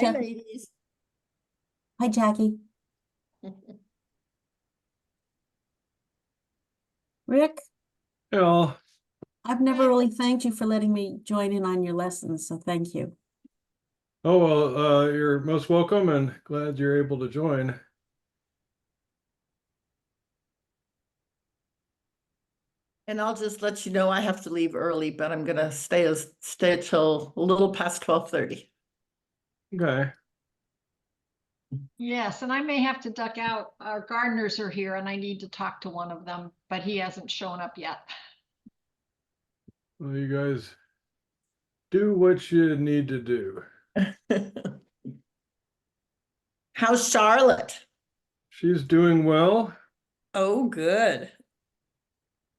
Hi, Jack. ladies. Hi, Jackie. Rick, Yeah. I've never really thanked you for letting me join in on your lessons, so thank you. Oh, well, you're most welcome and glad you're able to join. And I'll just let you know I have to leave early, but I'm gonna stay till a little past 12:30. Okay. Yes, and I may have to duck out. Our gardeners are here and I need to talk to one of them, but he hasn't shown up yet. Well, you guys do what you need to do. How's Charlotte? She's doing well. Oh, good.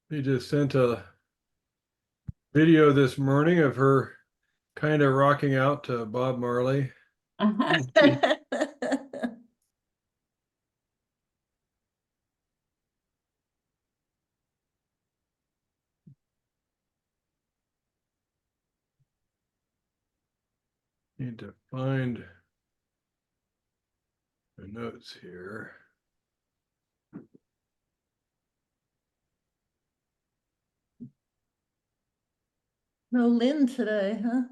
He just sent a video this morning of her kind of rocking out to Bob Marley. Need to find the notes here. No Lynn today, huh?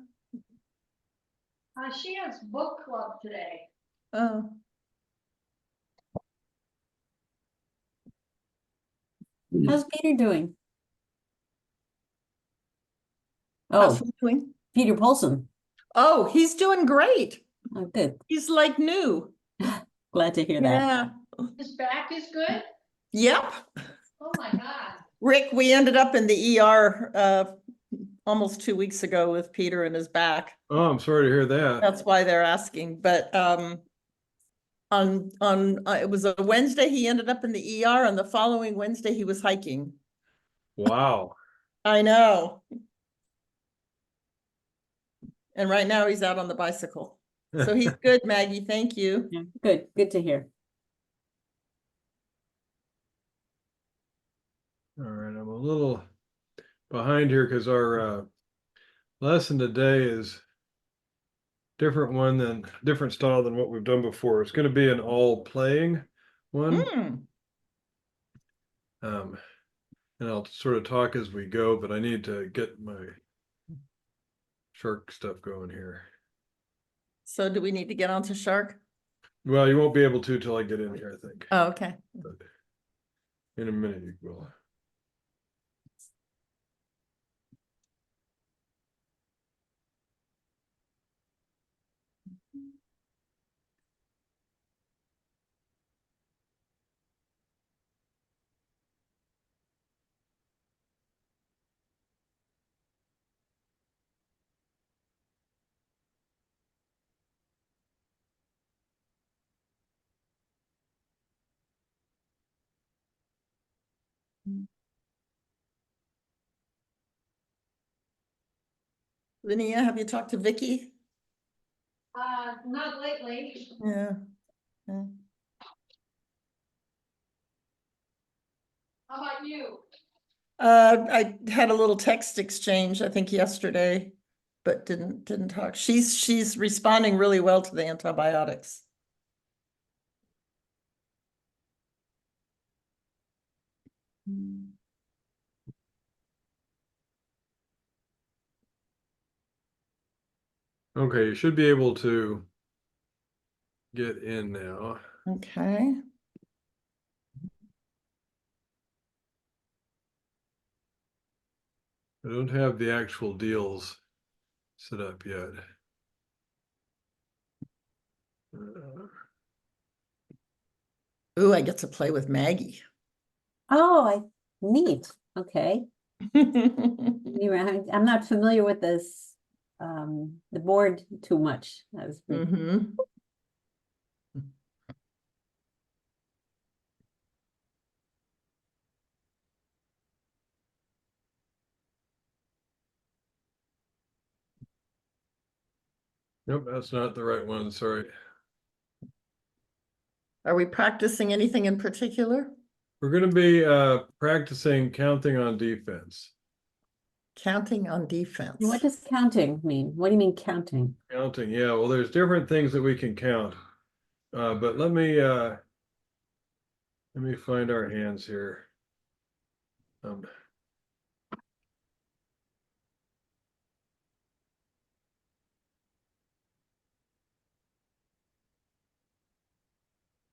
She has book club today. Oh, How's Peter doing? how's Oh, he doing? Peter Polson. Oh, he's doing great. Oh, good. He's like new. Glad to hear that. Yeah. His back is good? Yep. Oh my God. Rick, we ended up in the ER almost 2 weeks ago with Peter in his back. Oh, I'm sorry to hear that. That's why they're asking, but on it was a Wednesday, he ended up in the ER, and the following Wednesday he was hiking. Wow. I know. And right now he's out on the bicycle. So he's good, Maggie. Thank you. Yeah, good. Good to hear. All right, I'm a little behind here because our lesson today is different style than what we've done before. It's going to be an all playing one. And I'll sort of talk as we go, but I need to get my shark stuff going here. So do we need to get onto shark? Well, you won't be able to till I get in here, I think. Oh, okay. But in a minute you will. Linnea, have you talked to Vicky? Not lately. Yeah. How about you? I had a little text exchange, I think yesterday, but didn't talk. She's responding really well to the antibiotics. Okay, you should be able to get in now. Okay. I don't have the actual deals set up yet. Ooh, I get to play with Maggie. Oh, neat. Okay. Anyway, I'm not familiar with this, the board too much. Mm-hmm. Nope, that's not the right one. Sorry. Are we practicing anything in particular? We're going to be practicing counting on defense. Counting on defense. What does counting mean? What do you mean counting? Counting, yeah, well, there's different things that we can count. But let me find our hands here. I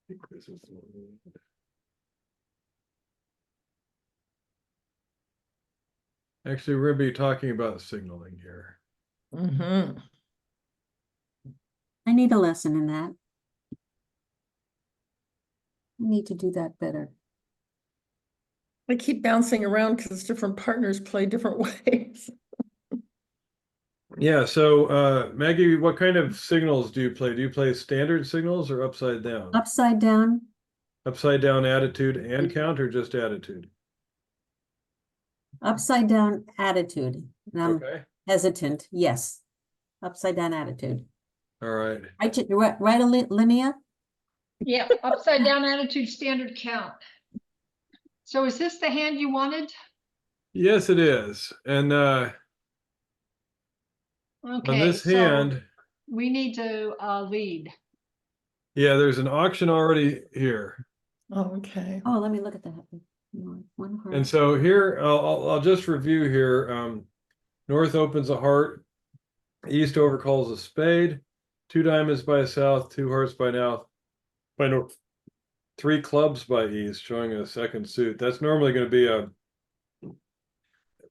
think this is the one. Actually, we're gonna be talking about signaling here. Mm-hmm. I need a lesson in that. I need to do that better. I keep bouncing around because different partners play different ways. Yeah, so Maggie, what kind of signals do you play? Do you play standard signals or upside down? Upside down, Upside down attitude and count, or just attitude? upside down attitude. And I'm Okay, hesitant, yes. Upside down attitude. all right. Right, Linnea? Yeah, upside down attitude, standard count. So is this the hand you wanted? Yes, it is. And on Okay, this so hand, we need to lead. yeah, there's an auction already here. Okay. Oh, let me look at that. One heart. And so here, I'll just review here. North opens a heart, east overcalls a spade, 2 diamonds by south, 2 hearts by north, 3 clubs by east, showing a second suit. That's normally going to be a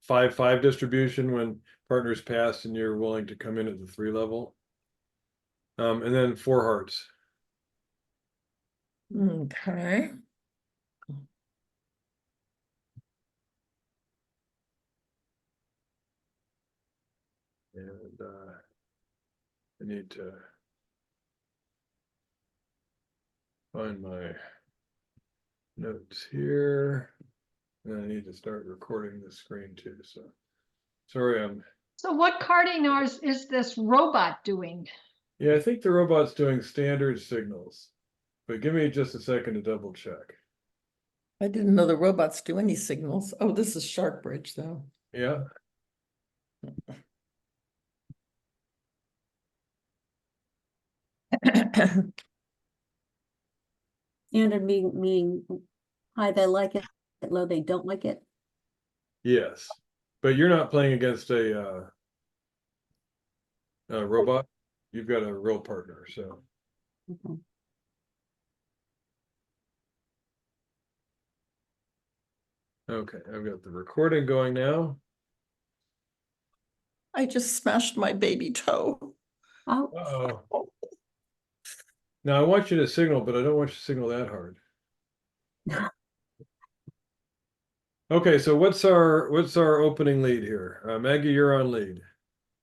5-5 distribution when partners pass and you're willing to come in at the 3 level. And then 4 hearts. Okay. And I need to find my notes here. And I need to start recording the screen too. So sorry, So what carding is this robot doing? yeah, I think the robot's doing standard signals, but give me just a second to double check. I didn't know the robots do any signals. Oh, this is Shark Bridge though. Yeah. Standard meaning high, they like it, low, they don't like it. Yes, but you're not playing against a robot. You've got a real partner, so. Okay. Okay, I've got the recording going now. I just smashed my baby toe. Oh, Uh-oh. Now I want you to signal, but I don't want you to signal that hard. Okay, so what's our opening lead here? Maggie, you're on lead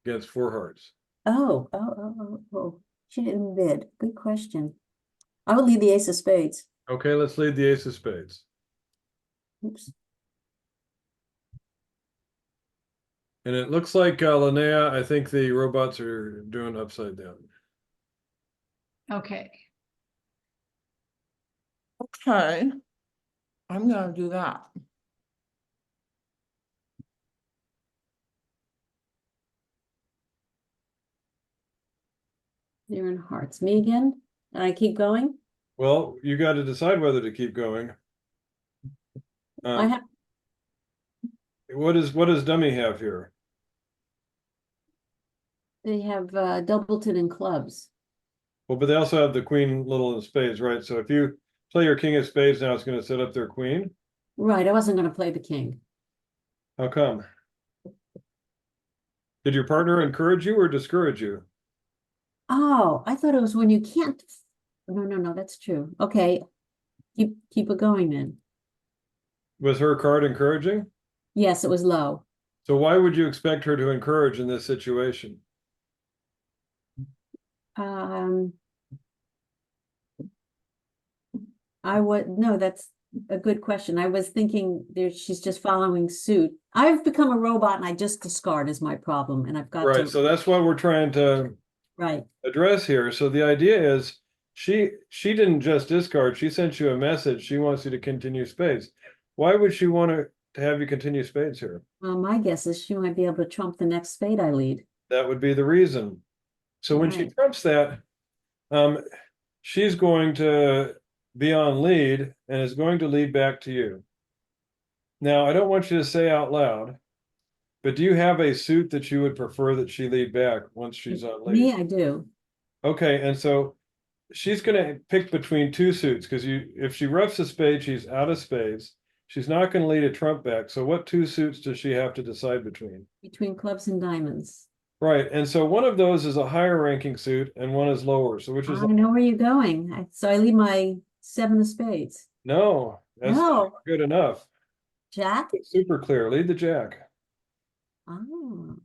against 4 hearts. oh. She didn't bid. Good question. I would lead the ace of spades. Okay, let's lead the ace of spades. Oops. And it looks like Linnea, I think the robots are doing upside down. Okay, Okay. I'm gonna do that. They're in hearts. Me again? And I keep going? Well, you got to decide whether to keep going. I have, What does Dummy have here? they have Doubleton and clubs. Well, but they also have the queen little in spades, right? So if you play your king of spades now, it's going to set up their queen. Right, I wasn't gonna play the king. How come? Did your partner encourage you or discourage you? Oh, I thought it was when you can't. No, that's true. Okay. Keep it going then. Was her card encouraging? Yes, it was low. So why would you expect her to encourage in this situation? No, that's a good question. I was thinking she's just following suit. I've become a robot and I just discard is my problem, and I've got Right, to, so that's what we're trying to right. address here. So the idea is she didn't just discard, she sent you a message. She wants you to continue spades. Why would she want to to have you continue spades here. Well, my guess is she might be able to trump the next spade I lead. That would be the reason. So when she Right. trumps that, she's going to be on lead and is going to lead back to you. Now, I don't want you to say out loud, but do you have a suit that you would prefer that she lead back once she's on lead? Me, I do. Okay, and so she's gonna pick between two suits, because if she roughs a spade, she's out of spades. She's not gonna lead a trump back, so what two suits does she have to decide between? Between clubs and diamonds. Right, and so one of those is a higher ranking suit and one is lower, so which is, I know where you're going. So I lead my 7 of spades. no, that's No. not good enough. Jack? It's super clear, lead the jack. Oh.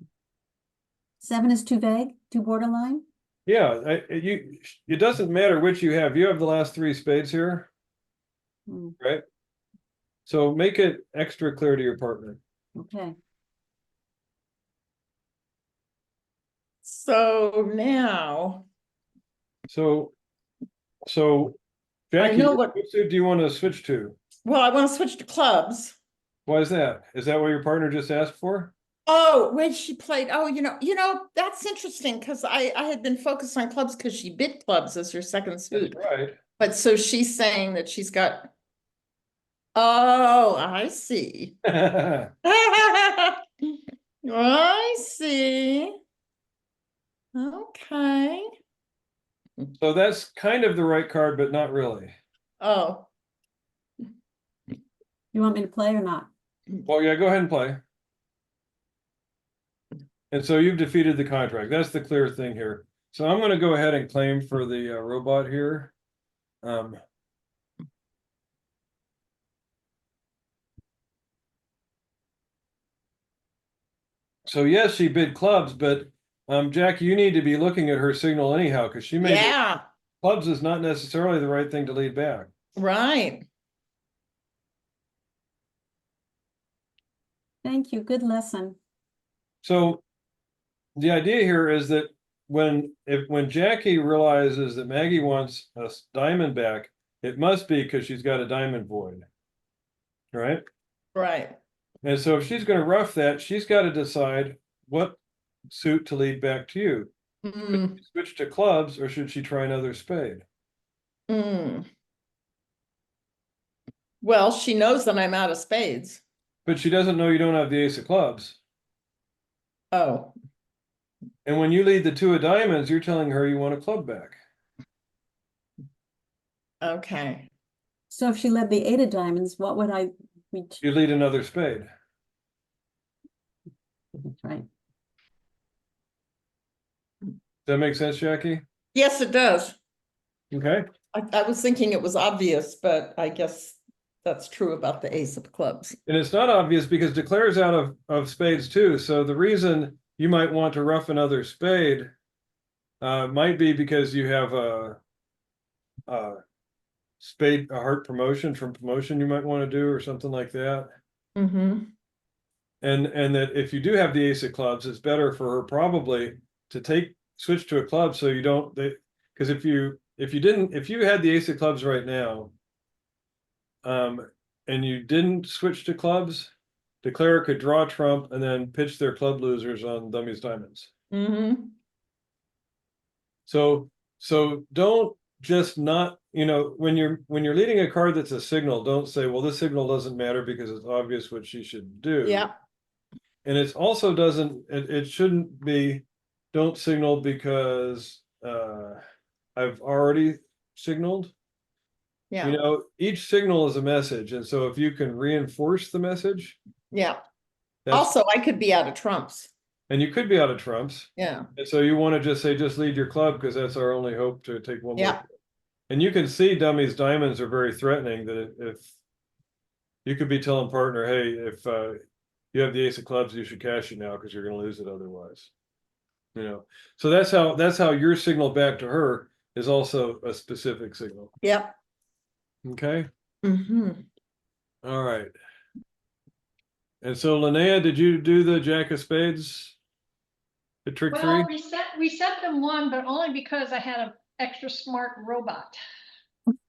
7 is too vague, too borderline? Yeah, it doesn't matter which you have. You have the last 3 spades here, Hmm, right? So make it extra clear to your partner. okay. So now, So I Jackie, know what suit do you want to switch to? well, I want to switch to clubs. Why is that? Is that what your partner just asked for? Oh, when she played, oh, that's interesting because I had been focused on clubs because she bid clubs as her second That's suit. right. But so she's saying that she's got, oh, I see. I see. Okay. So that's kind of the right card, but not really. Oh, You want me to play or not? Well, yeah, go ahead and play. And so you've defeated the contract. That's the clear thing here. So I'm going to go ahead and claim for the robot here. So yes, she bid clubs, but Jack, you need to be looking at her signal anyhow, because she may be, yeah, clubs is not necessarily the right thing to lead back. right. Thank you. Good lesson. So the idea here is that when Jackie realizes that Maggie wants a diamond back, it must be because she's got a diamond void, right? Right. And so if she's going to rough that, she's got to decide what suit to lead back to you. Mm, Switch to clubs, or should she try another spade? mm. Well, she knows that I'm out of spades. But she doesn't know you don't have the ace of clubs. Oh, And when you lead the 2 of diamonds, you're telling her you want a club back. okay. So if she led the 8 of diamonds, what would I reach? You lead another spade. Right. Does that make sense, Jackie? Yes, it does. Okay. I was thinking it was obvious, but I guess that's true about the ace of clubs. And it's not obvious because declare's out of spades too. So the reason you might want to rough another spade might be because you have a spade, a heart promotion from promotion you might want to do or something like that. Mm-hmm. And that if you do have the ace of clubs, it's better for her probably to switch to a club so you don't, because if you had the ace of clubs right now, and you didn't switch to clubs, declare could draw trump and then pitch their club losers on dummies diamonds. Mm-hmm. So don't just not, when you're leading a card that's a signal, don't say, well, this signal doesn't matter because it's obvious what she should do. Yeah. And it also it shouldn't be, don't signal because I've already signaled. Yeah. Each signal is a message. And so if you can reinforce the message, Yeah. that's, Also, I could be out of trumps. and you could be out of trumps. Yeah. And so you want to just say, just lead your club because that's our only hope to take one Yeah. more. And you can see dummies diamonds are very threatening, that if you could be telling partner, hey, if you have the ace of clubs, you should cash it now because you're going to lose it otherwise. So that's how your signal back to her is also a specific signal. Yep. Okay. Mm-hmm. All right. And so Linnea, did you do the jack of spades? The trick Well, 3? we set them 1, but only because I had an extra smart robot.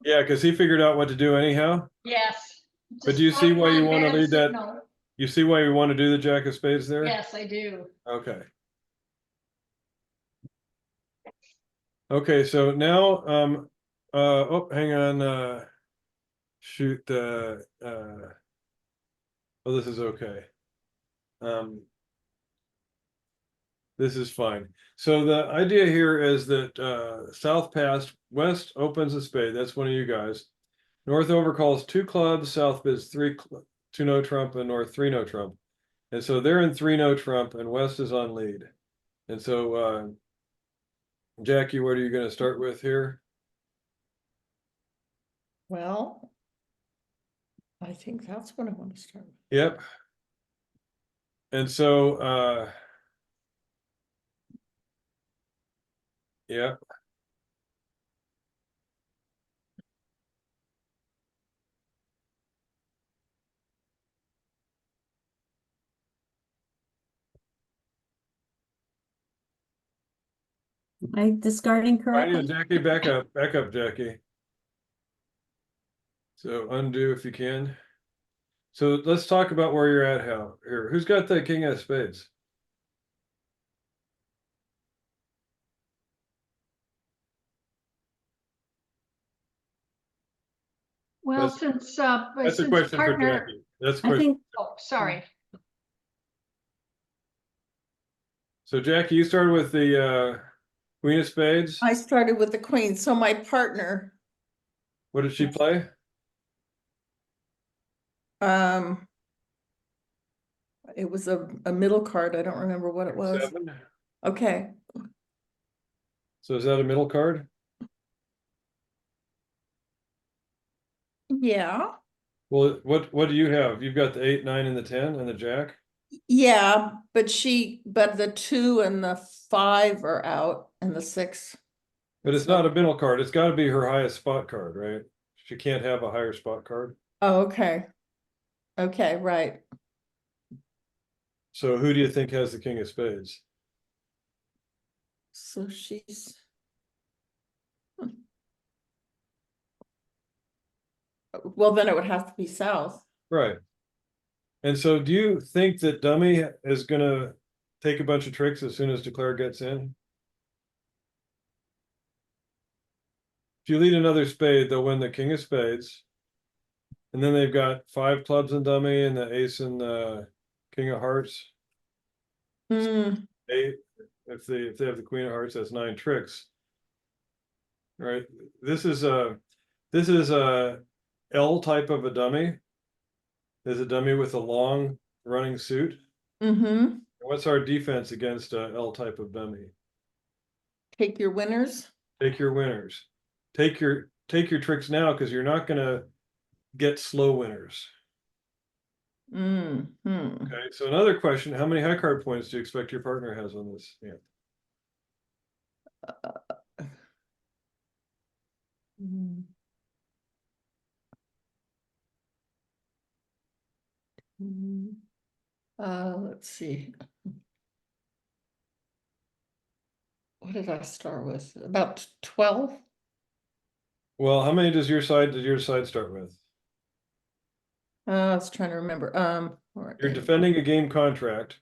Yeah, because he figured out what to do anyhow. Yes. But do you see why you want to lead that? Signal. You see why you want to do the jack of spades there? Yes, I do. Okay. Okay, so now, oh, hang on, shoot, oh, this is okay. This is fine. So the idea here is that, south passed, west opens a spade, that's one of you guys. North overcalls 2 clubs, south bids 2 no trump, and north 3 no trump. And so they're in 3 no trump, and west is on lead. And so, Jackie, what are you going to start with here? Well, I think that's what I want to start with. Yep. And so, yeah. Am I discarding Right, yeah, correctly? Jackie, back up, Jackie. So undo if you can. So let's talk about where you're at, Hal. Here, who's got the king of spades? Well, That's- since, That's a since question for partner, Jackie. That's a I question. think, oh, sorry. So Jackie, you started with the queen of spades. I started with the queen, so my partner, What did she play? it was a middle card. I don't remember what it was. 7. Okay, So is that a middle card? yeah, Well, what do you have? You've got the 8, 9, and the 10, and the jack. yeah, but the 2 and the 5 are out, and the 6. But it's So- not a middle card. It's got to be her highest spot card, right? She can't have a higher spot card. Oh, okay. Okay, right. So who do you think has the king of spades? So she's. Well, then it would have to be south. Right. And so do you think that dummy is gonna take a bunch of tricks as soon as Declare gets in? If you lead another spade, they'll win the king of spades. And then they've got 5 clubs in dummy and the ace and the king of hearts. Hmm, 8. If they have the queen of hearts, that's 9 tricks. Right. This is a L type of a dummy. There's a dummy with a long running suit. mm-hmm. What's our defense against a L type of dummy? Take your winners. Take your winners. Take your tricks now, because you're not gonna get slow winners. Mm-hmm. Okay, so another question, how many high card points do you expect your partner has on this hand? Let's see. What did I start with? About 12? Well, how many did your side start with? I was trying to remember. You're defending a game contract,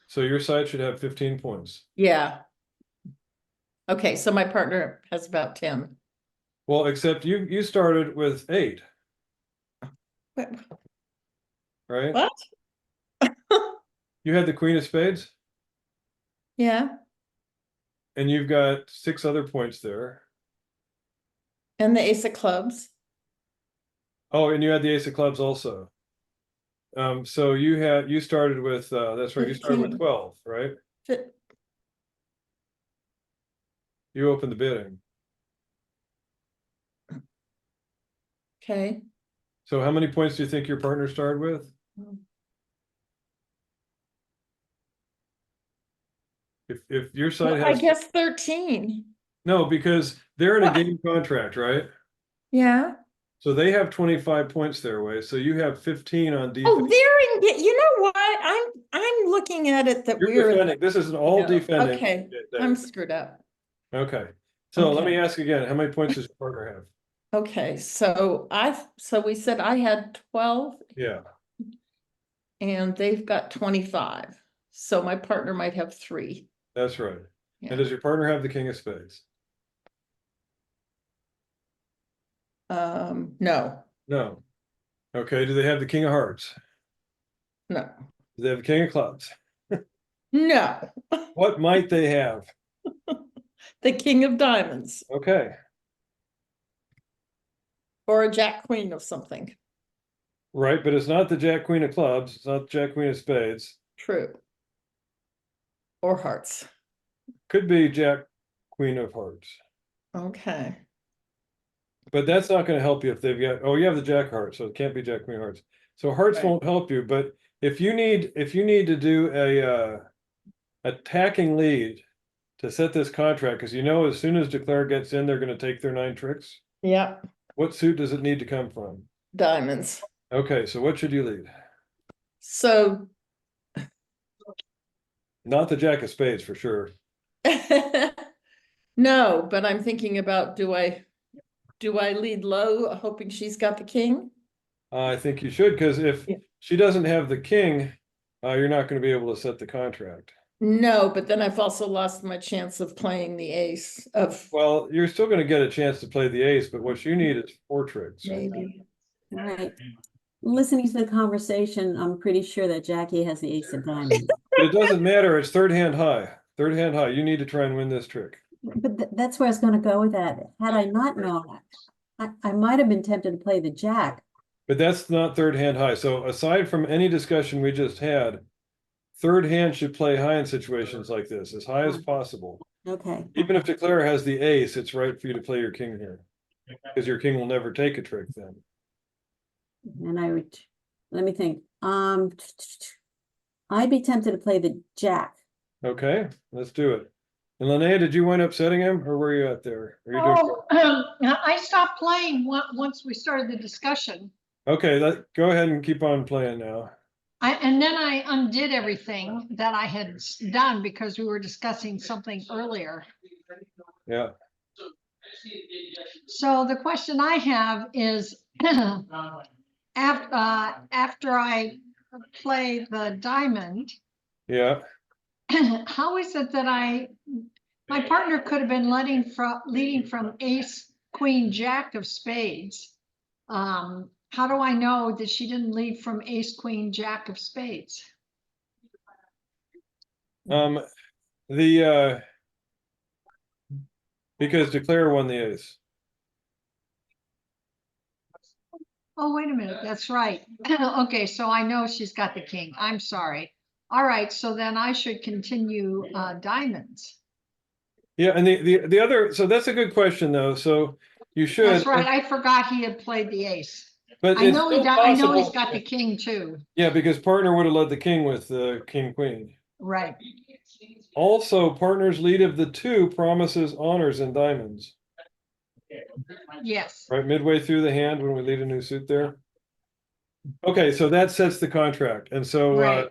so your side should have 15 points. Yeah. Okay, so my partner has about 10. Well, except you started with 8, What? right? What? You had the queen of spades, Yeah, and you've got 6 other points there. and the ace of clubs. Oh, and you had the ace of clubs also. So you started with that's right, you started with 15. 12, right? Fit- You opened the bidding. Okay. So how many points do you think your partner started with? If your side Well, I has guess 13. no, because they're in a What? game contract, right? Yeah. So they have 25 points their way, so you have 15 on Oh, defense. they're in, you know what? I'm looking at it that You're we're. defending. This is an all No, defending. okay, day. I'm screwed up. Okay. So let Okay. me ask again, how many points does your partner have? Okay, so we said I had 12. Yeah. and they've got 25. So my partner might have 3. That's right. Yeah. And does your partner have the king of spades? No, No. Okay, do they have the king of hearts? no, Do they have the king of clubs? no. What might they have? The king of diamonds Okay, or a jack queen of something. right, but it's not the jack queen of clubs, it's not the jack queen of spades. True. Or hearts. Could be jack queen of hearts. Okay. But that's not going to help you if they've got, oh, you have the jack heart, so it can't be jack queen of hearts. So hearts Right. won't help you, but if you need to do a attacking lead to set this contract, because you know as soon as Declare gets in, they're going to take their 9 tricks. Yep. What suit does it need to come from? Diamonds. Okay, so what should you lead? So Not the jack of spades for sure. no, but I'm thinking about do I lead low hoping she's got the king? I think you should, because if Yeah. she doesn't have the king, you're not going to be able to set the contract. No, but then I've also lost my chance of playing the ace of Well, you're still going to get a chance to play the ace, but what you need is 4 tricks. maybe. All right. Listening to the conversation, I'm pretty sure that Jackie has the ace of diamonds. But it doesn't matter. It's third hand high. Third hand high. You need to try and win this trick. But that's where I was going to go with that. Had I not known, I might have been tempted to play the jack. But that's not third hand high. So aside from any discussion we just had, third hand should play high in situations like this, as high as possible. Okay. Even if Declare has the ace, it's right for you to play your king here, because your king will never take a trick then. And I would, let me think. I'd be tempted to play the jack. Okay, let's do it. And Linnea, did you wind up setting him, or were you out there? Are you doing? Oh, I stopped playing once we started the discussion. Okay, go ahead and keep on playing now. And then I undid everything that I had done because we were discussing something earlier. Yeah. So the question I have is, after I play the diamond, Yeah. how is it that my partner could have been leading from ace, queen, jack of spades? How do I know that she didn't lead from ace, queen, jack of spades? Because Declare won the ace. Oh, wait a minute, that's right. Okay, so I know she's got the king. I'm sorry. All right, so then I should continue diamonds. Yeah, and the other, so that's a good question though. So you should. That's right, I forgot he had played the ace. But I it's know still I know he's possible. got the king too. Yeah, because partner would have led the king with the king queen. Right. Also, partner's lead of the 2 promises honors and diamonds. Yes. Right, midway through the hand when we lead a new suit there. Okay, so that sets the contract, and so Right.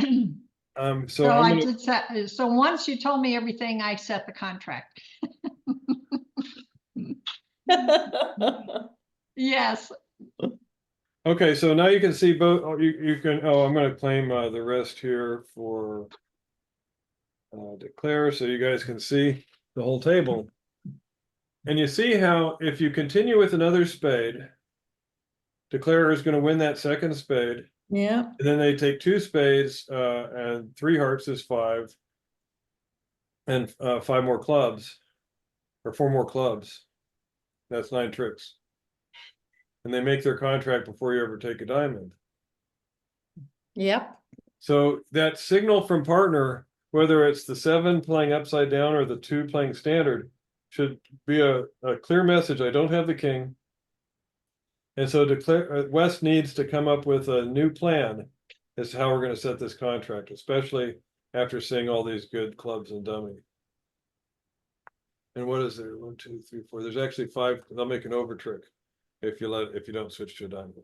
so So I'm I gonna, did set, so once you told me everything, I set the contract. Yes. okay, so now you can see both. Oh, you can. Oh, I'm going to claim the rest here for Declare, so you guys can see the whole table. And you see how if you continue with another spade, Declare is going to win that second spade. Yeah. And then they take 2 spades and 3 hearts is 5, and 5 more clubs, or 4 more clubs. That's 9 tricks. And they make their contract before you ever take a diamond. Yep. So that signal from partner, whether it's the 7 playing upside down or the 2 playing standard, should be a clear message. I don't have the king. And so Declare West needs to come up with a new plan as to how we're going to set this contract, especially after seeing all these good clubs and dummy. And what is there? 1, 2, 3, 4. There's actually 5. They'll make an over trick if you don't switch to a diamond.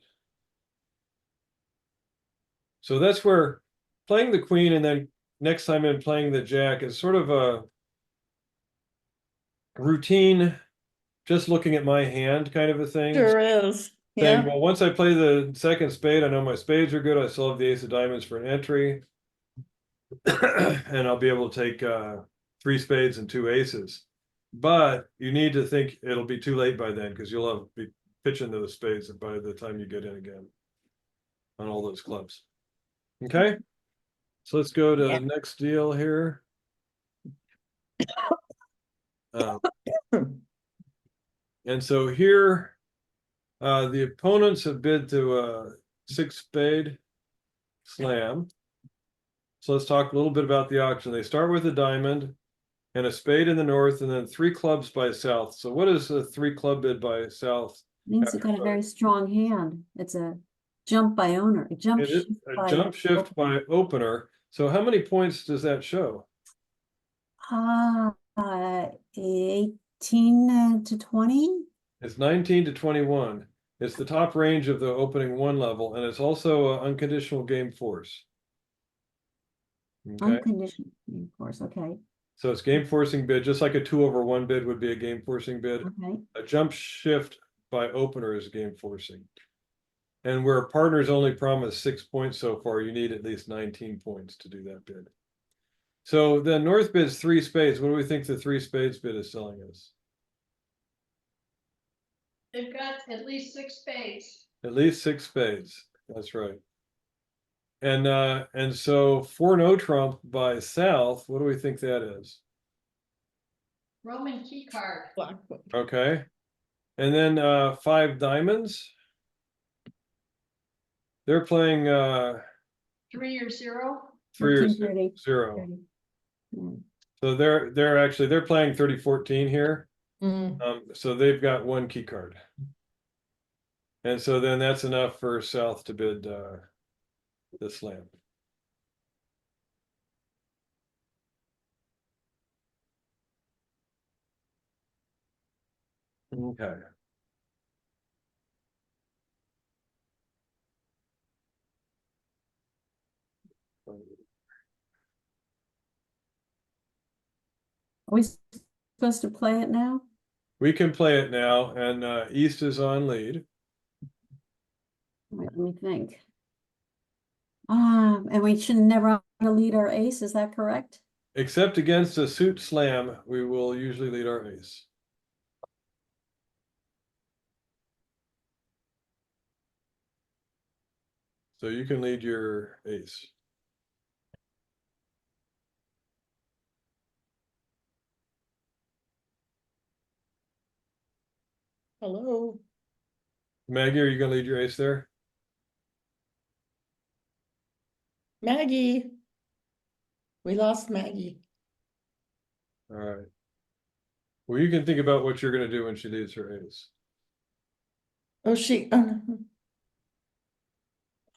So that's where playing the queen and then next time in playing the jack is sort of a routine, just looking at my hand kind of a thing. Sure is. saying, Yeah, well, once I play the second spade, I know my spades are good. I still have the ace of diamonds for an entry. And I'll be able to take 3 spades and 2 aces. But you need to think it'll be too late by then because you'll be pitching those spades by the time you get in again on all those clubs. Okay, so let's go to Yeah. the next deal here. And so here, the opponents have bid to a 6 spade slam. So let's talk a little bit about the auction. They start with a diamond and a spade in the north, and then 3 clubs by south. So what is a 3 club bid by south? Means it's got a very strong hand. It's a jump by owner, a jump It is shift a by. jump shift by opener. So how many points does that show? 18 to 20. It's 19 to 21. It's the top range of the opening 1 level, and it's also an unconditional game force. Okay, Unconditional, of course, okay, so it's game forcing bid, just like a 2/1 bid would be a game forcing bid. okay. A jump shift by opener is game forcing. And where partners only promise 6 points so far, you need at least 19 points to do that bid. So the north bid's 3 spades. What do we think the 3 spades bid is selling us? They've got at least 6 spades. At least 6 spades. That's right. And so for no trump by south, what do we think that is? Roman key card. Blackwood. Okay. And then 5 diamonds. They're playing 3 or 0. 3 or 14, 30, 0. 30. Yeah. So they're playing 30-14 here. Mm, So they've got 1 key card. And so then that's enough for south to bid the slam. Okay. Are we supposed to play it now? We can play it now, and East is on lead. Wait, let me think. And we should never lead our ace, is that correct? Except against a suit slam, we will usually lead our ace. So you can lead your ace. hello, Maggie, are you gonna lead your ace there? Maggie. We lost Maggie. All right. Well, you can think about what you're gonna do when she leads her ace. Oh, she.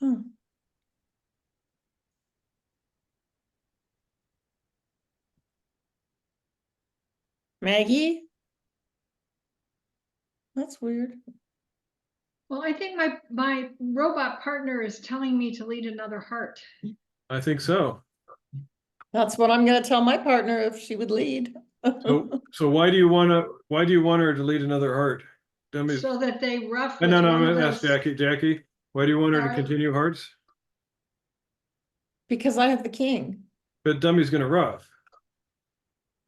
Oh. Maggie? That's weird. Well, I think my robot partner is telling me to lead another heart. I think so. That's what I'm gonna tell my partner if she would lead. So why do you want her to lead another heart? Dummies. So that they rough No, with no, one I'm of gonna ask those. Jackie, why do you want her to Sorry. continue hearts? Because I have the king. But Dummy's gonna rough.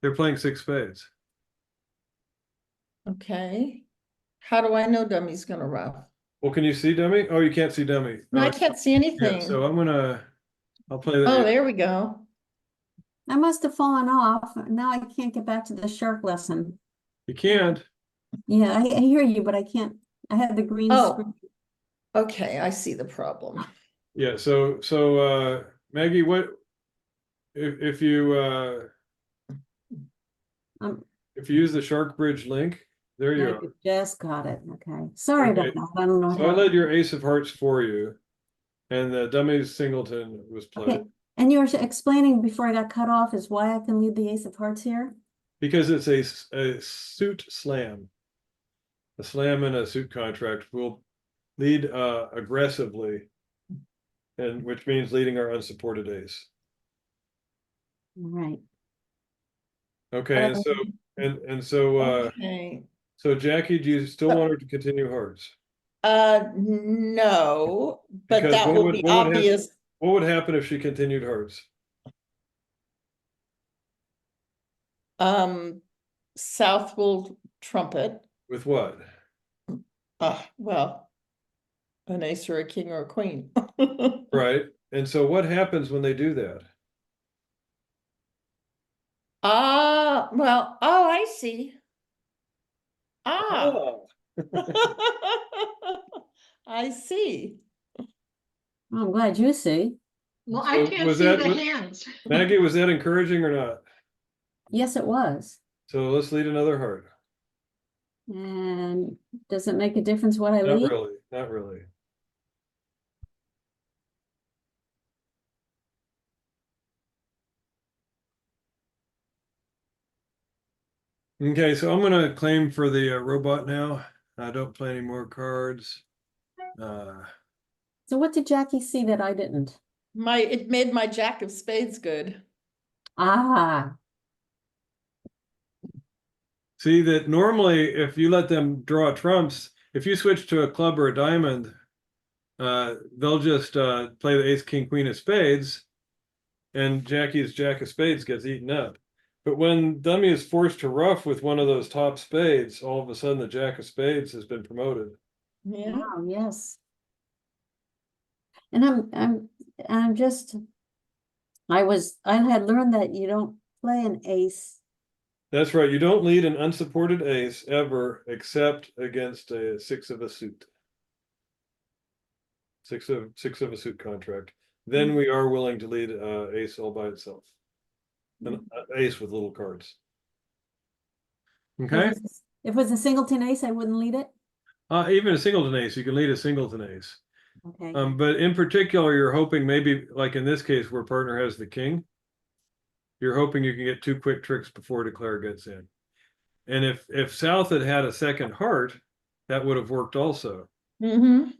They're playing 6 spades. Okay. How do I know Dummy's gonna rough? Well, can you see Dummy? Oh, you can't see Dummy. No, I Oh, can't see yeah, anything. so I'll play that. Oh, there we go. I must have fallen off. Now I can't get back to the shark lesson. You can't. Yeah, I hear you, but I can't. I have the green screen. Oh, okay, I see the problem. Yeah, so Maggie, what if you if you use the Shark Bridge link, there you I are. just got it. Okay. Sorry Okay. about that. I don't know So I how. led your ace of hearts for you, and the Dummy's singleton was played. Okay. And you were explaining before I got cut off is why I can lead the ace of hearts here? Because it's a suit slam. A slam in a suit contract will lead aggressively, and which means leading our unsupported ace. All right. Okay, and so Okay, so Jackie, do you still want her to continue hearts? No, but Because that what will would- be what would hap- obvious. What would happen if she continued hearts? South will trumpet. With what? Well, an ace or a king or a queen. Right. And so what happens when they do that? Well, oh, I see. Ah, Oh. I see. I'm glad you see. Well, I So can't was see that the what- hands. Maggie, was that encouraging or not? Yes, it was. So let's lead another heart. And does it make a difference what I Not lead? really, not really. Okay, so I'm gonna claim for the robot now. I don't play any more cards. So what did Jackie see that I didn't? It made my jack of spades good. Ah, See that normally if you let them draw trumps, if you switch to a club or a diamond, they'll just play the ace, king, queen of spades, and Jackie's jack of spades gets eaten up. But when dummy is forced to ruff with one of those top spades, all of a sudden the jack of spades has been promoted. Yeah. wow, yes. And I'm just, I had learned that you don't play an ace. That's right. You don't lead an unsupported ace ever, except against a six of a suit. Six of a suit contract. Then we are willing to lead ace all by itself. An ace with little cards. Okay. If it was a singleton ace, I wouldn't lead it. Even a singleton ace, you can lead a singleton ace. Okay. But in particular, you're hoping maybe like in this case where partner has the king, you're hoping you can get two quick tricks before declare gets in. And if South had had a second heart, that would have worked also. Mm-hmm.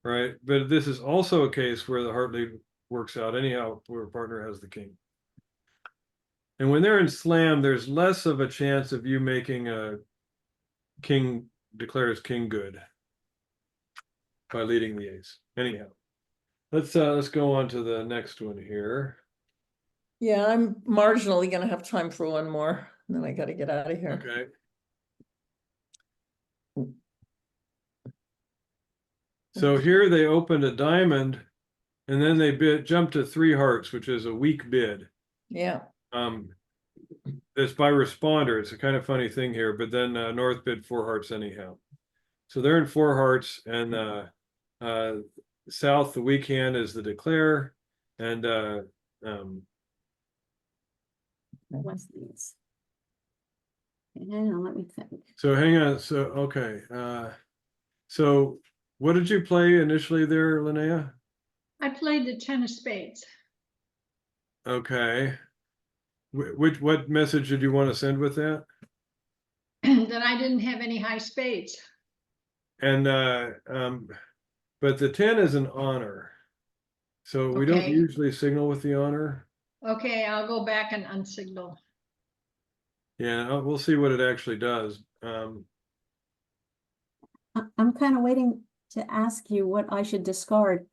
Right. But this is also a case where the heart lead works out anyhow, where a partner has the king. And when they're in slam, there's less of a chance of you making a king declares king good by leading the ace. Anyhow, let's go on to the next one here. Yeah, I'm marginally gonna have time for one more, and then I gotta get out of here. Okay. So here they opened a diamond, and then they jumped to three hearts, which is a weak bid. Yeah. It's by responder. It's a kind of funny thing here, but then North bid four hearts anyhow. So they're in four hearts, and South, the weak hand is the declare, and What's these? Hang on, let me think. so hang on. So okay. So what did you play initially there, Linnea? I played the 10 of spades. Okay. What message did you want to send with that? That I didn't have any high spades. And but the 10 is an honor. So we don't Okay. usually signal with the honor. Okay, I'll go back and unsignal. Yeah, we'll see what it actually does. I'm kind of waiting to ask you what I should discard.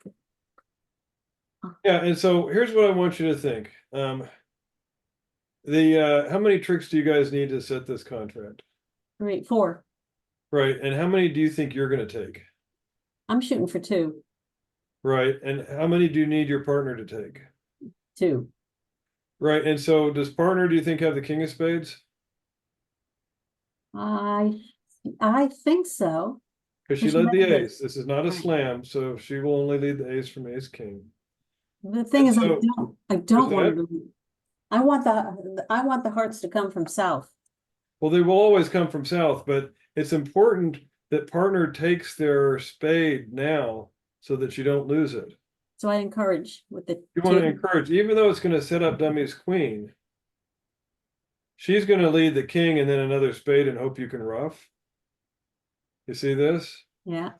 Yeah, and so here's what I want you to think. How many tricks do you guys need to set this contract? Great, 4. Right, and how many do you think you're going to take? I'm shooting for 2. Right, and how many do you need your partner to take? 2. Right, and so does partner, do you think, have the king of spades? I think so. Because she She led the led the- ace. This is not a Right. slam, so she will only lead the ace from ace king. The thing And is, so- I don't What's want to. I want the hearts to come from South. Well, they will always come from south, but it's important that partner takes their spade now so that you don't lose it. So I encourage with the You want to 2. encourage, even though it's going to set up dummy's queen, she's going to lead the king and then another spade and hope you can ruff. You see this? Yeah.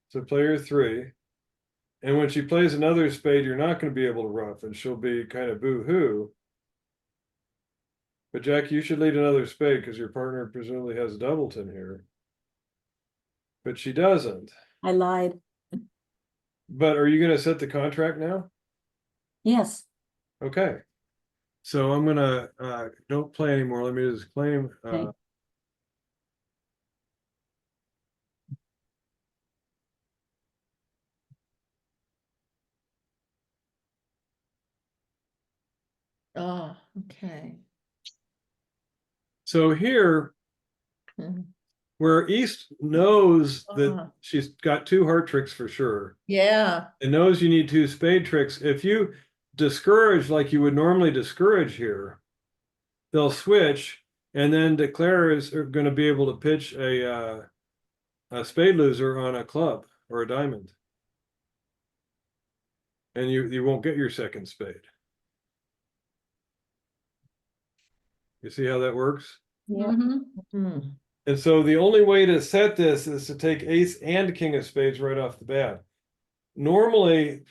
So player 3. And when she plays another spade, you're not going to be able to ruff, and she'll be kind of boo-hoo. But Jack, you should lead another spade because your partner presumably has Doubleton here. But she doesn't. I lied. But are you gonna set the contract now? Yes. Okay. So I'm gonna, don't play anymore. Let me just claim, Okay. Oh, okay. so here, Mhm. where East knows that Uh-huh. she's got 2 heart tricks for sure, Yeah, and knows you need 2 spade tricks, if you discourage like you would normally discourage here, they'll switch, and then declare is going to be able to pitch a spade loser on a club or a diamond, and you won't get your second spade. You see how that works? Yeah. Mhm. Hmm. And so the only way to set this is to take ace and king of spades right off the bat. Normally,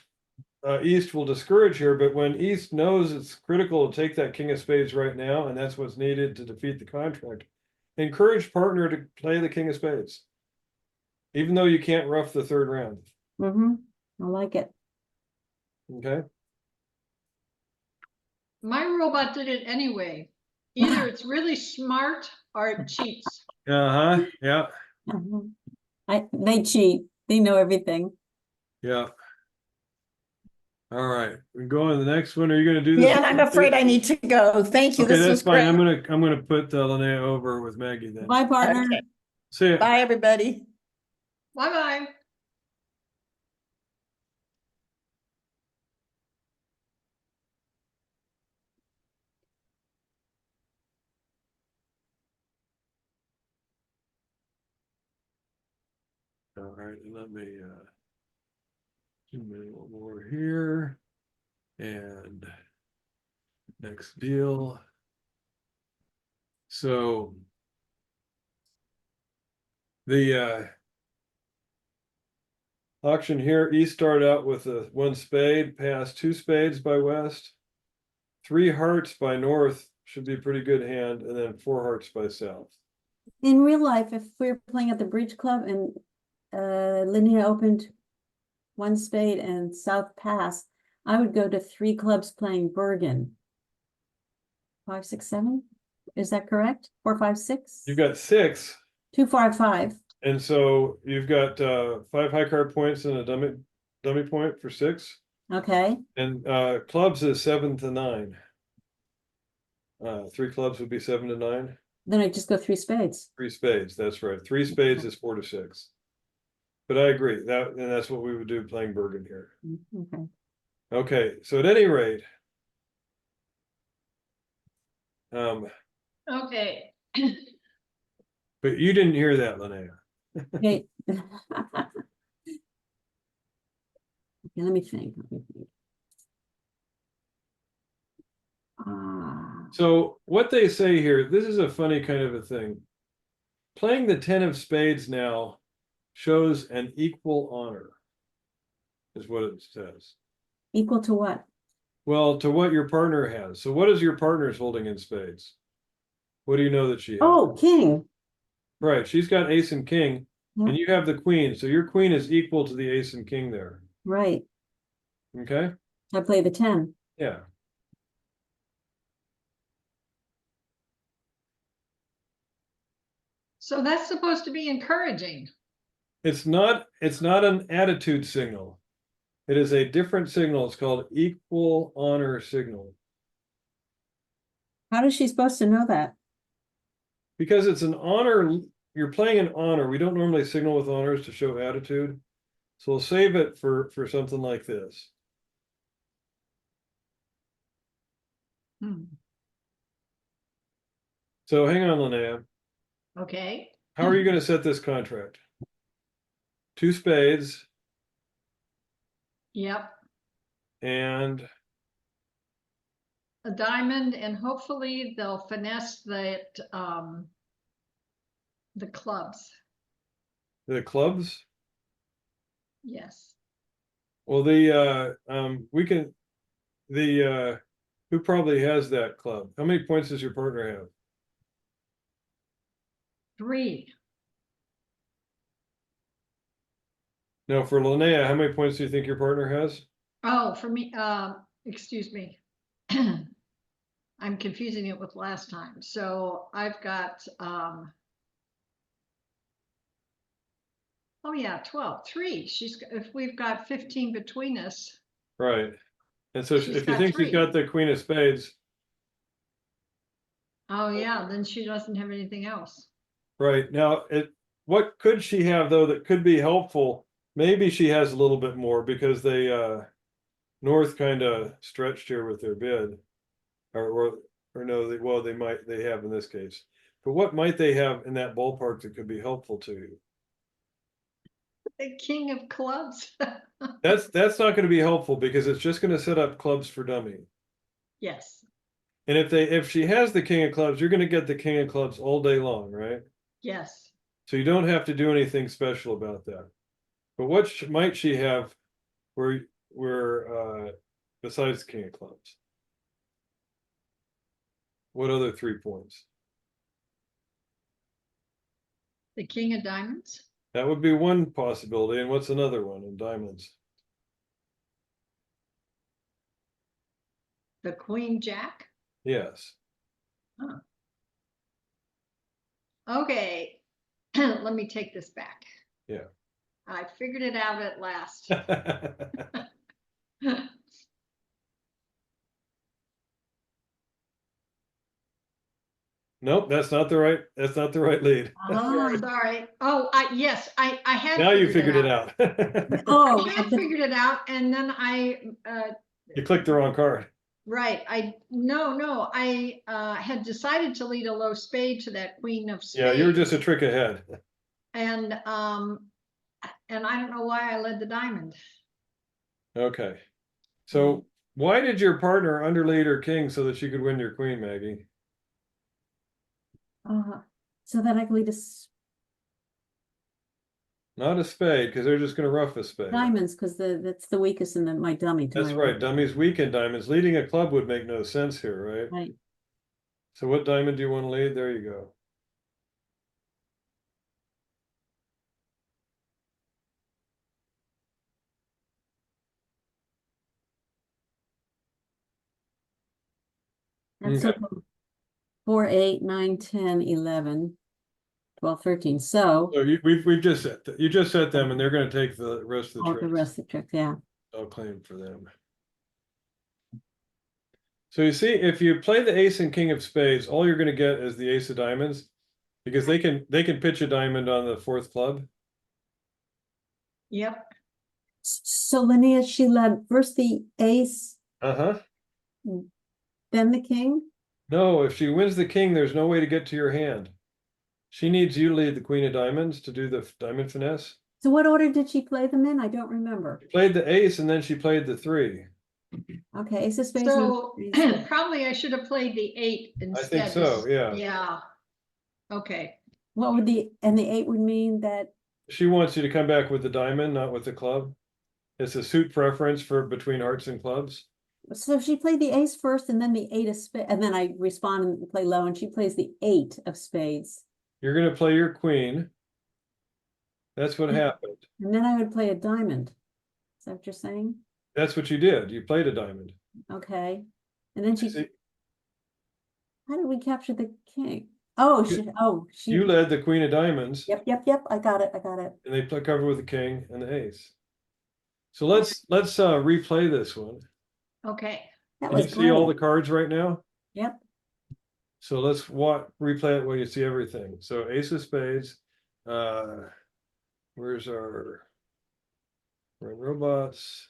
East will discourage here, but when East knows it's critical to take that king of spades right now, and that's what's needed to defeat the contract, encourage partner to play the king of spades, even though you can't rough the 3rd round. Mm-hmm. I like it. Okay. My robot did it anyway. Either it's really smart or it cheats. Uh-huh. Yeah. Mhm. They cheat. They know everything. Yeah. All right. We go on to the next one. Are you going to do this? Yeah, and I'm afraid I need to go. Thank you. Okay, This that's was fine. great. I'm gonna put Linnea over with Maggie then. Bye, partner. Okay. See ya. Bye, everybody. Bye-bye. All right, and let me zoom in a little more here. And next deal. So the auction here, East started out with a 1 spade, passed 2 spades by West, 3 hearts by North, should be a pretty good hand, and then 4 hearts by South. In real life, if we're playing at the bridge club and Linnea opened 1 spade and South passed, I would go to 3 clubs playing Bergen. 5, 6, 7. Is that correct? 4, 5, 6. You've got 6. 2, 4, 5. And so you've got 5 high card points and a dummy point for 6. Okay. And clubs is 7 to 9. 3 clubs would be 7 to 9. Then I just go 3 spades. 3 spades, that's right. 3 spades is 4 to 6. But I agree, and that's what we would do playing Bergen here. Okay. Okay, so at any rate, Okay. but you didn't hear that, Linnea. Okay. Okay, let me think. So what they say here, this is a funny kind of a thing. Playing the 10 of spades now shows an equal honor, is what it says. Equal to what? Well, to what your partner has. So what is your partner's holding in spades? What do you know that she has? Oh, king. Right, she's got ace and king, Yeah. and you have the queen. So your queen is equal to the ace and king there. Right. Okay? I play the 10. Yeah. So that's supposed to be encouraging. It's not an attitude signal. It is a different signal. It's called equal honor signal. How is she supposed to know that? Because it's an honor, you're playing an honor. We don't normally signal with honors to show attitude. So we'll save it for something like this. Hmm. So hang on, Linnea. Okay. How are you going to set this contract? 2 spades Yep. and A diamond, and hopefully they'll finesse the clubs. the clubs. Yes. Well, we can, who probably has that club? How many points does your partner have? 3. Now for Linnea, how many points do you think your partner has? Oh, for me, excuse me. I'm confusing it with last time. So I've got, oh yeah, 12, 3. If we've got 15 between us, Right. And so She's if you got think she's 3. got the queen of spades, oh yeah, then she doesn't have anything else. right now, what could she have though that could be helpful? Maybe she has a little bit more because they North kind of stretched here with their bid, or no, they have in this case. But what might they have in that ballpark that could be helpful to you? The king of clubs. That's not going to be helpful because it's just going to set up clubs for dummy. Yes, And if she has the king of clubs, you're going to get the king of clubs all day long, right? yes. So you don't have to do anything special about that. But what might she have where besides the king of clubs? What other 3 points? The king of diamonds. That would be one possibility. And what's another one in diamonds? The queen jack. Yes. Okay, let me take this back. Yeah. I figured it out at last. Nope, that's not the right lead. Ah, Sorry. Oh, yes, I had. Now you figured it out. out. oh, I had figured it out, and then You clicked the wrong card. right, no, I had decided to lead a low spade to that queen of spades. Yeah, you were just a trick ahead. And I don't know why I led the diamond. Okay. So why did your partner underlead her king so that she could win your queen, Maggie? so then I can lead a Not a spade, because they're just going to rough a spade. diamonds, because that's the weakest in my dummy. To That's my right. Dummy's weak in diamonds. Leading a club would make no sense here, right? right. So what diamond do you want to lead? There you go. That's Okay. so 4, 8, 9, 10, 11, 12, 13. So So we've just you just set them, and they're going to take the rest of the all the tricks. rest of the tricks, yeah. I'll claim for them. So you see, if you play the ace and king of spades, all you're going to get is the ace of diamonds, because they can pitch a diamond on the 4th club. Yep. So Linnea, she led first the ace, Uh-huh. then the king. No, if she wins the king, there's no way to get to your hand. She needs you to lead the queen of diamonds to do the diamond finesse. So what order did she play them in? I don't remember. She played the ace and then she played the 3. Okay, ace of spades. So and probably I should have played the 8 instead. I think so, yeah. Yeah. Okay. what would the 8 would mean that She wants you to come back with the diamond, not with the club. It's a suit preference for between hearts and clubs. so she played the ace first and then the 8 of spades, and then I respond and play low, and she plays the 8 of spades. You're going to play your queen. That's what happened. And then I would play a diamond. Is that what you're saying? That's what you did. You played a diamond. Okay. And then See, how did we capture the king? Oh, she. you led the queen of diamonds, Yep. I got it. and they play cover with the king and the ace. So let's replay this one. Okay. That Can you was see all the great. cards right now? Yep. So let's replay it where you see everything. So ace of spades. Where's our we're in robots?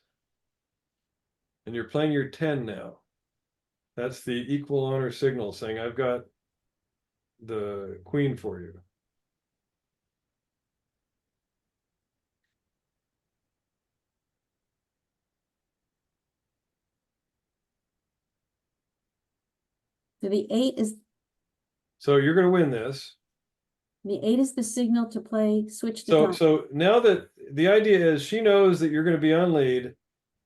And you're playing your 10 now. That's the equal honor signal saying I've got the queen for you. So the 8 is So you're going to win this. the signal to play switch the time. So now that the idea is she knows that you're going to be on lead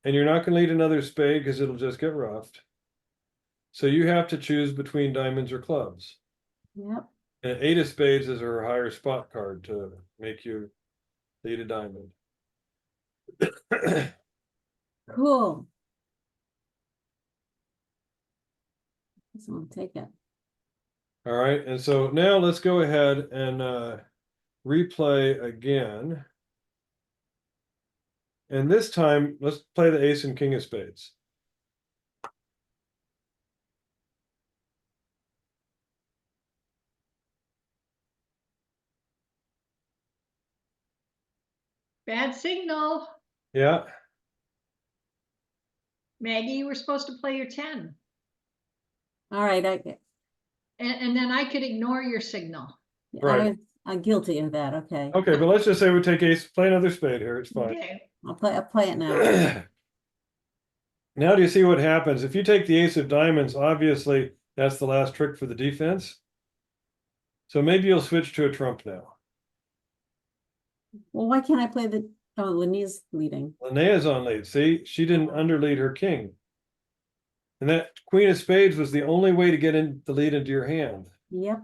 and you're not going to lead another spade because it'll just get roughed. So you have to choose between diamonds or clubs. Yep. And 8 of spades is her higher spot card to make you lead a diamond. Cool. Someone take it. All right, and so now let's go ahead and replay again. And this time, let's play the ace and king of spades. Bad signal. Yeah, Maggie, you were supposed to play your 10. All right, I get. And then I could ignore your signal. Right. I'm guilty of that. Okay. okay, but let's just say we take ace, play another spade here, it's fine. Okay. I'll play it now. Now do you see what happens? If you take the ace of diamonds, obviously that's the last trick for the defense. So maybe you'll switch to a trump now. Well, why can't I play the, oh, Linnea's leading. Linnea's on lead. See, she didn't underlead her king. And that queen of spades was the only way to get in the lead into your hand. Yep.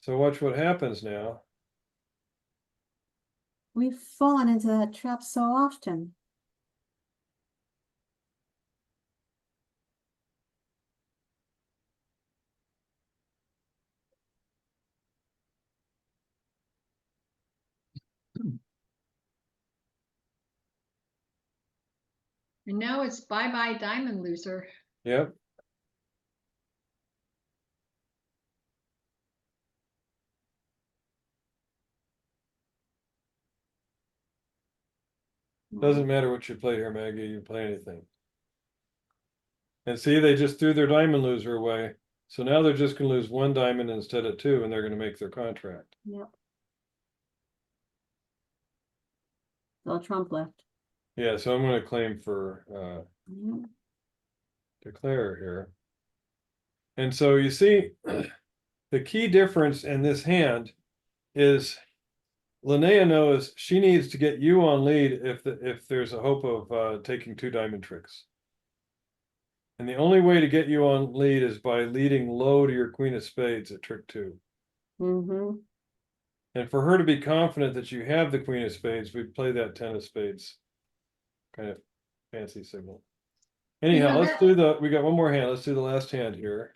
So watch what happens now. We've fallen into that trap so often. And now it's bye-bye diamond loser. Yep. Doesn't matter what you play here, Maggie, you play anything. And see, they just threw their diamond loser away. So now they're just gonna lose one diamond instead of two, and they're gonna make their contract. Yep. Still Trump left. Yeah, so I'm gonna claim for Yep. declare here. And so you see, the key difference in this hand is Linnea knows she needs to get you on lead if there's a hope of taking two diamond tricks. And the only way to get you on lead is by leading low to your queen of spades at trick 2. Mm-hmm. And for her to be confident that you have the queen of spades, we play that 10 of spades kind of fancy signal. Anyhow, Yeah, let's do we got one more hand. Let's do the last hand here.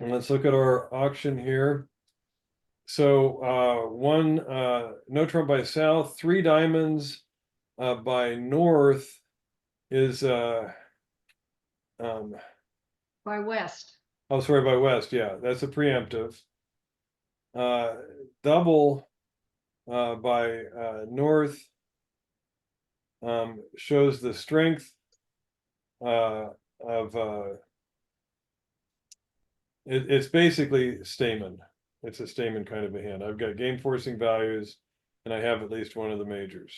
And let's look at our auction here. So no trump by south, 3 diamonds by north is By west. oh sorry, by west, yeah, that's a preemptive. Double by north shows the strength of it's basically Stamen. It's a Stamen kind of a hand. I've got game forcing values, and I have at least one of the majors.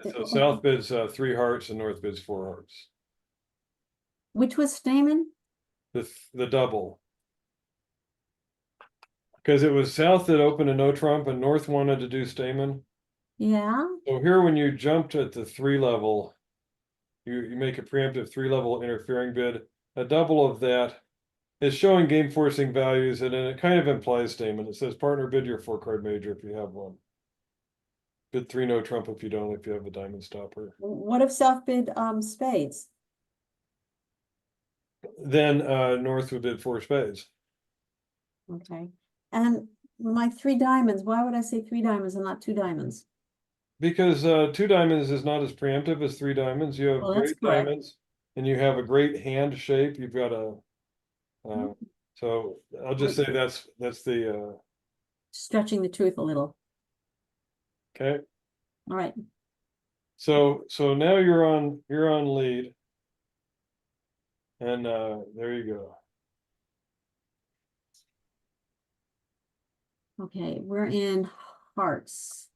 So south bids 3 hearts and north bids 4 hearts. Which was Stamen? The double. Because it was south that opened a no trump and north wanted to do Stamen. Yeah. So here when you jumped at the 3 level, you make a preemptive 3 level interfering bid. A double of that is showing game forcing values, and then it kind of implies Stamen. It says partner bid your 4-card major if you have one. Bid 3 no trump if you don't, if you have a diamond stopper. What if South bid spades? Then north would bid 4 spades. Okay. And my 3 diamonds, why would I say 3 diamonds and not 2 diamonds? Because 2 diamonds is not as preemptive as 3 diamonds. You have Well, that's great correct. diamonds, and you have a great hand shape. You've got a so I'll just say that's the Stretching the truth a little. okay. All right. So now you're on lead, and there you go. Okay, we're in hearts.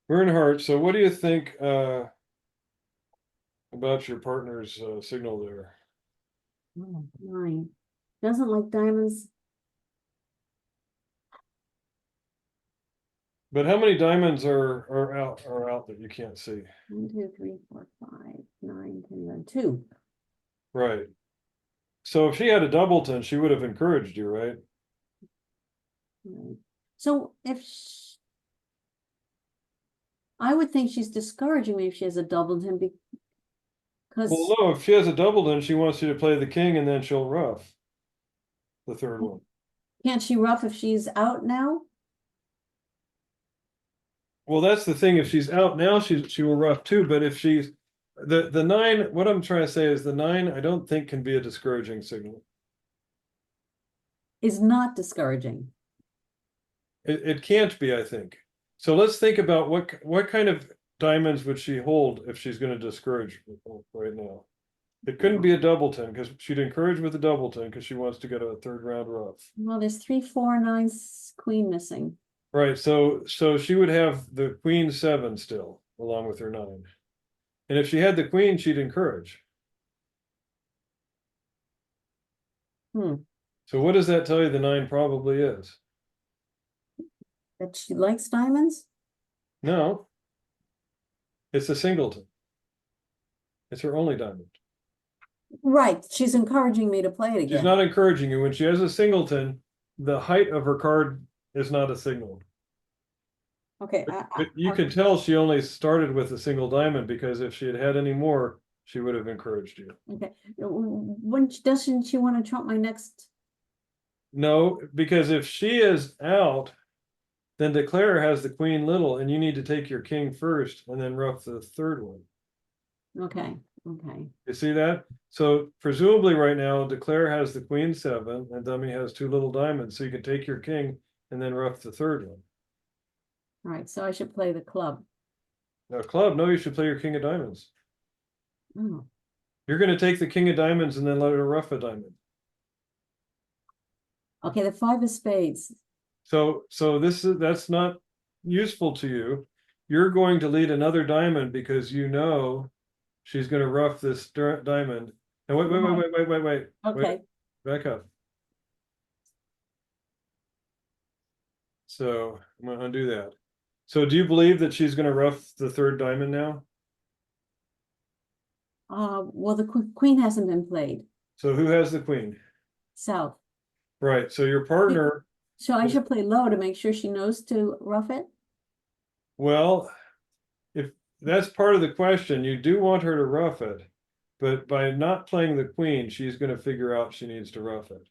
We're in hearts. So what do you think about your partner's signal there? Oh, 9. Doesn't like diamonds. But how many diamonds are out that you can't see? 1, 2, 3, 4, 5, 9, 10, 11, 2. Right. So if she had a doubleton, she would have encouraged you, right? Right. So if I would think she's discouraging me if she has a Doubleton because, Well, no, if she has a Doubleton, she wants you to play the king and then she'll ruff the third one. can't she ruff if she's out now? Well, that's the thing. If she's out now, she will ruff too. But if she's the nine, what I'm trying to say is the nine, I don't think can be a discouraging signal. Is not discouraging. It can't be, I think. So let's think about what kind of diamonds would she hold if she's going to discourage right now. It couldn't be a Doubleton because she'd encourage with a Doubleton because she wants to get a third round ruff. Well, there's 3, 4, 9, queen missing. Right. So she would have the queen 7 still along with her 9. And if she had the queen, she'd encourage. Hmm. So what does that tell you the 9 probably is? That she likes diamonds? No. It's a singleton. It's her only diamond. Right, she's encouraging me to play it She's again. not encouraging you. When she has a singleton, the height of her card is not a signal. Okay. But you can tell she only started with a single diamond because if she had had any more, she would have encouraged you. Okay. Doesn't she want to trump my next? No, because if she is out, then declare has the queen little, and you need to take your king first and then ruff the third one. Okay, okay. You see that? So presumably right now, declare has the queen 7 and dummy has 2 little diamonds. So you can take your king and then ruff the third one. All right, so I should play the club. Now, club, no, you should play your king of diamonds. Oh, You're going to take the king of diamonds and then let her ruff a diamond. okay, the 5 of spades. So that's not useful to you. You're going to lead another diamond because you know she's going to ruff this diamond. And wait. Okay, Back up. So I'm going to undo that. So do you believe that she's going to ruff the third diamond now? well, the queen hasn't been played. So who has the queen? South. Right. So your partner, So I should play low to make sure she knows to rough it? well, if that's part of the question, you do want her to ruff it, but by not playing the queen, she's going to figure out she needs to ruff it.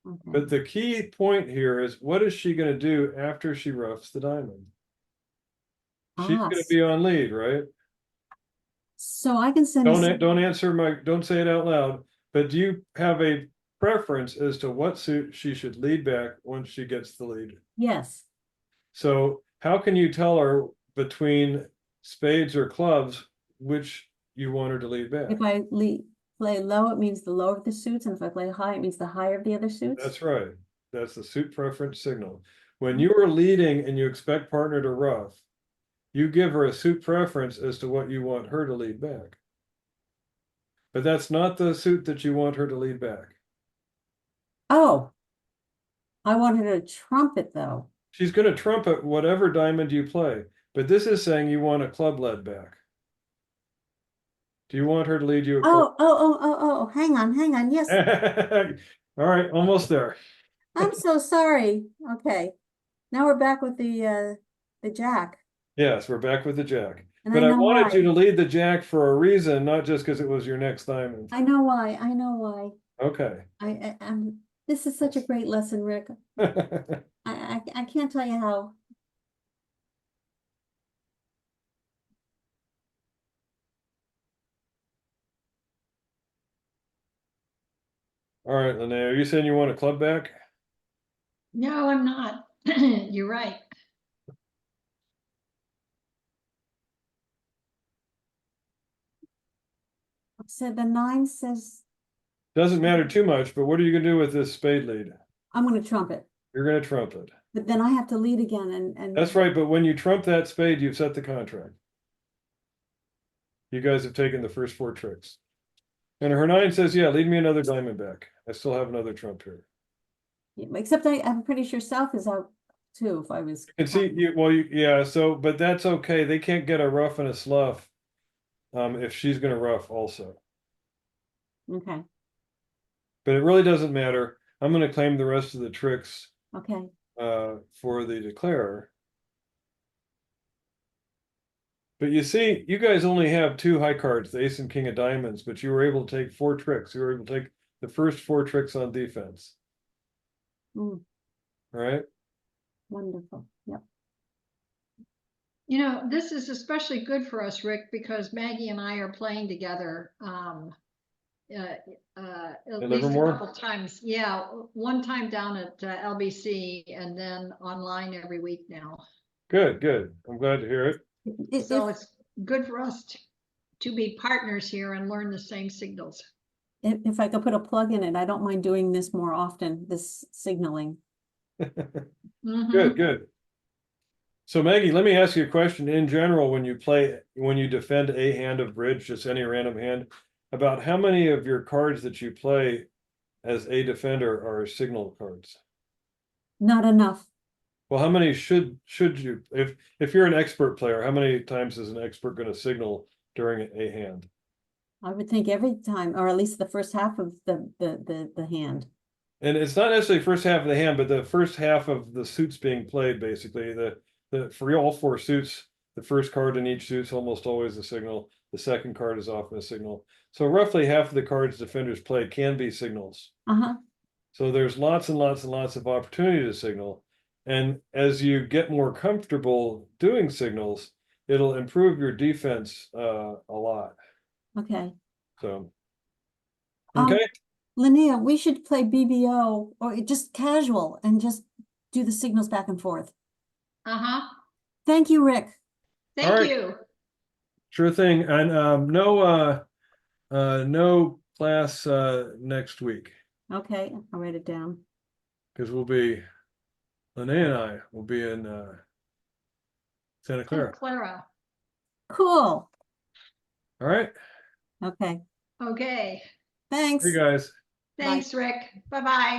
Okay. But the key point here is what is she going to do after she roughs the diamond? She's going to be on lead, right? So I can send Don't answer don't say it out loud, but do you have a preference as to what suit she should lead back once she gets the lead? Yes. So how can you tell her between spades or clubs which you want her to lead back? If I play low, it means the lower of the suits, and if I play high, it means the higher of the other suits? That's right. That's the suit preference signal. When you are leading and you expect partner to ruff, you give her a suit preference as to what you want her to lead back. But that's not the suit that you want her to lead back. Oh, I want her to trumpet though. She's going to trumpet whatever diamond you play, but this is saying you want a club led back. Do you want her to lead you a club? Oh, hang on, yes. All right, almost there. I'm so sorry. Okay. Now we're back with the jack. Yes, we're back with the jack. And But I I know wanted you why. to lead the jack for a reason, not just because it was your next diamond. I know why. Okay. This is such a great lesson, Rick. I can't tell you how. All right, Linnea, are you saying you want a club back? No, I'm not. You're right. So the 9 says Doesn't matter too much, but what are you gonna do with this spade lead? I'm gonna trumpet, You're gonna trump it. but then I have to lead again and That's right, but when you trump that spade, you've set the contract. You guys have taken the first 4 tricks. And her 9 says, yeah, lead me another diamond back. I still have another trump here. except I'm pretty sure South is out too, if I was. And see, yeah, so, but that's okay. They can't get a rough and a slough. If she's gonna rough also. Okay, But it really doesn't matter. I'm gonna claim the rest of the tricks okay. for the declarer. But you see, you guys only have 2 high cards, the ace and king of diamonds, but you were able to take 4 tricks. You were able to take the first 4 tricks on defense. Mm, All right. wonderful. Yep. You know, this is especially good for us, Rick, because Maggie and I are playing together. At In least a Livermore? couple times. Yeah, one time down at LBC and then online every week now. Good, good. I'm glad to hear it. So it's good for us to be partners here and learn the same signals. If I could put a plug in it, I don't mind doing this more often, this signaling. Mhm. Good, good. So Maggie, let me ask you a question. In general, when you defend a hand of bridge, just any random hand, about how many of your cards that you play as a defender are signal cards? Not enough. Well, how many should you, if you're an expert player, how many times is an expert going to signal during a hand? I would think every time, or at least the first half of the hand. And it's not necessarily first half of the hand, but the first half of the suits being played, basically. The for all 4 suits, the first card in each suit's almost always a signal. The second card is often a signal. So roughly half of the cards defenders play can be signals. Uh-huh. So there's lots and lots and lots of opportunity to signal. And as you get more comfortable doing signals, it'll improve your defense a lot. Okay. So, Um, okay. Linnea, we should play BBO or just casual and just do the signals back and forth. Uh-huh. Thank you, Rick. All Thank right. you. Sure thing. And no class next week, Okay, I'll write it down. because Linnea and I will be in Santa Santa Clara. Clara. Cool. All right. Okay, Okay. thanks. Hey guys. Thanks, Rick. Bye-bye.